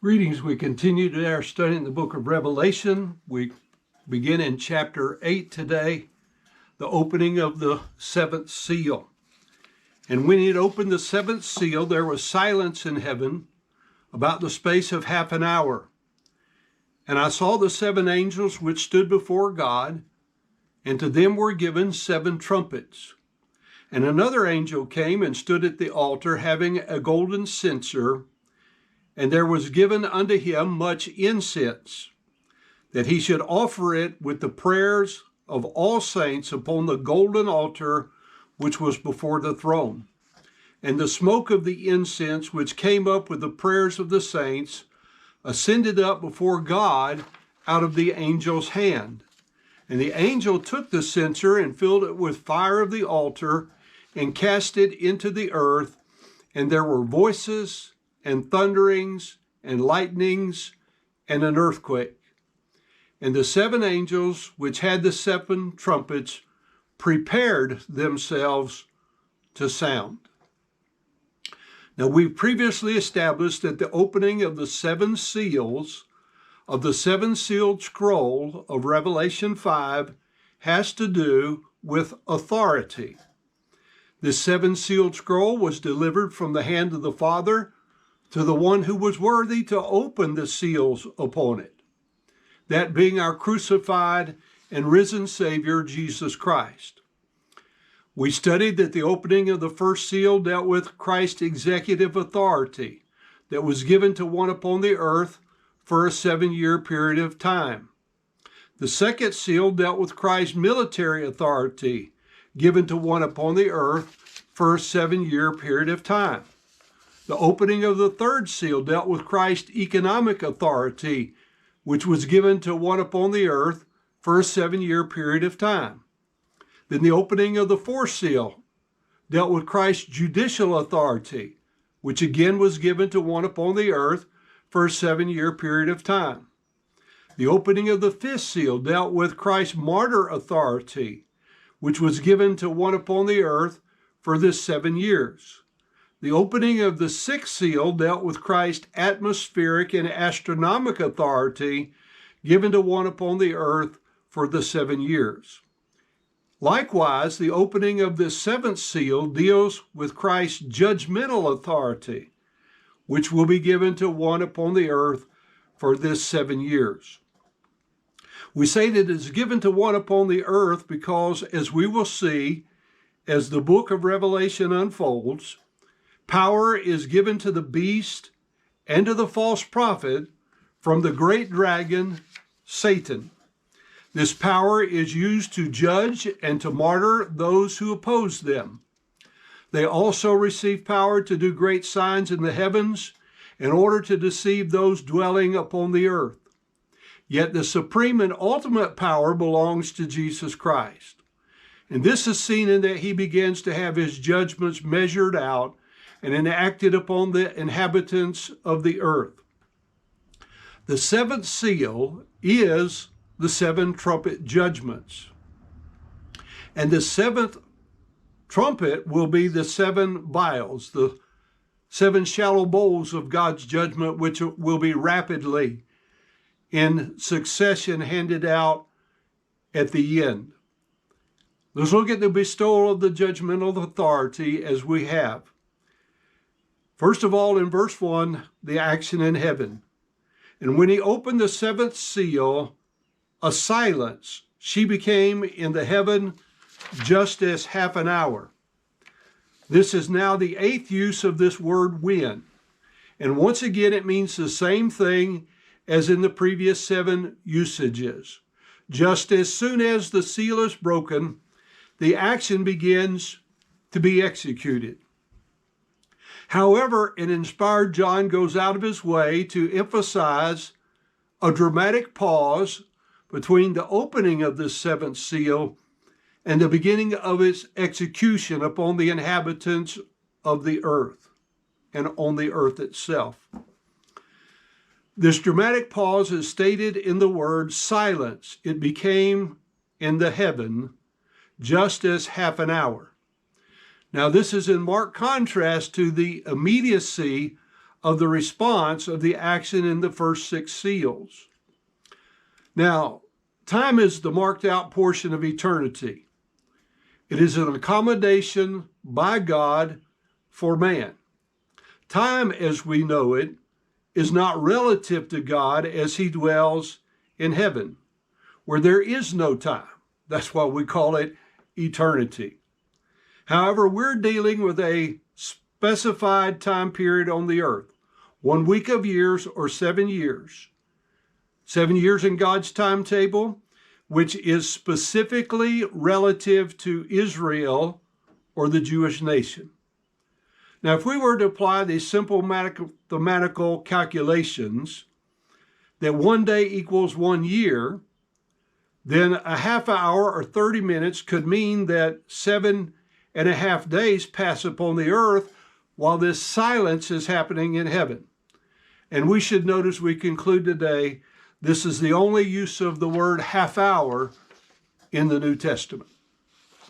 Greetings. We continue to our study in the book of Revelation. We begin in chapter 8 today, the opening of the seventh seal. And when he had opened the seventh seal, there was silence in heaven about the space of half an hour. And I saw the seven angels which stood before God, and to them were given seven trumpets. And another angel came and stood at the altar, having a golden censer, and there was given unto him much incense, that he should offer it with the prayers of all saints upon the golden altar which was before the throne. And the smoke of the incense which came up with the prayers of the saints ascended up before God out of the angel's hand. And the angel took the censer and filled it with fire of the altar and cast it into the earth. And there were voices and thunderings and lightnings and an earthquake. And the seven angels which had the seven trumpets prepared themselves to sound. Now, we've previously established that the opening of the seven seals of the seven-sealed scroll of Revelation 5 has to do with authority. This seven-sealed scroll was delivered from the hand of the Father to the one who was worthy to open the seals upon it, that being our crucified and risen Savior, Jesus Christ. We studied that the opening of the first seal dealt with Christ's executive authority that was given to one upon the earth for a 7-year period of time. The second seal dealt with Christ's military authority given to one upon the earth for a 7-year period of time. The opening of the third seal dealt with Christ's economic authority, which was given to one upon the earth for a 7-year period of time. Then the opening of the fourth seal dealt with Christ's judicial authority, which again was given to one upon the earth for a 7-year period of time. The opening of the fifth seal dealt with Christ's martyr authority, which was given to one upon the earth for this 7 years. The opening of the sixth seal dealt with Christ's atmospheric and astronomical authority given to one upon the earth for the 7 years. Likewise, the opening of the seventh seal deals with Christ's judgmental authority, which will be given to one upon the earth for this 7 years. We say that it is given to one upon the earth because, as we will see, as the book of Revelation unfolds, power is given to the beast and to the false prophet from the great dragon, Satan. This power is used to judge and to martyr those who oppose them. They also receive power to do great signs in the heavens in order to deceive those dwelling upon the earth. Yet the supreme and ultimate power belongs to Jesus Christ. And this is seen in that he begins to have his judgments measured out and enacted upon the inhabitants of the earth. The seventh seal is the seven trumpet judgments. And the seventh trumpet will be the seven vials, the seven shallow bowls of God's judgment, which will be rapidly in succession handed out at the end. Let's look at the bestowal of the judgmental authority as we have. First of all, in verse 1, the action in heaven. And when he opened the seventh seal, a silence, she became in the heaven just as half an hour. This is now the eighth use of this word when. And once again, it means the same thing as in the previous 7 usages. Just as soon as the seal is broken, the action begins to be executed. However, an inspired John goes out of his way to emphasize a dramatic pause between the opening of this seventh seal and the beginning of its execution upon the inhabitants of the earth and on the earth itself. This dramatic pause is stated in the word silence. It became in the heaven just as half an hour. Now, this is in marked contrast to the immediacy of the response of the action in the first 6 seals. Now, time is the marked out portion of eternity. It is an accommodation by God for man. Time, as we know it, is not relative to God as he dwells in heaven, where there is no time. That's why we call it eternity. However, we're dealing with a specified time period on the earth, 1 week of years or 7 years. 7 years in God's timetable, which is specifically relative to Israel or the Jewish nation. Now, if we were to apply these simple mathematical calculations, that 1 day equals 1 year, then a half hour or 30 minutes could mean that 7.5 days pass upon the earth while this silence is happening in heaven. And we should note as we conclude today, this is the only use of the word half hour in the New Testament.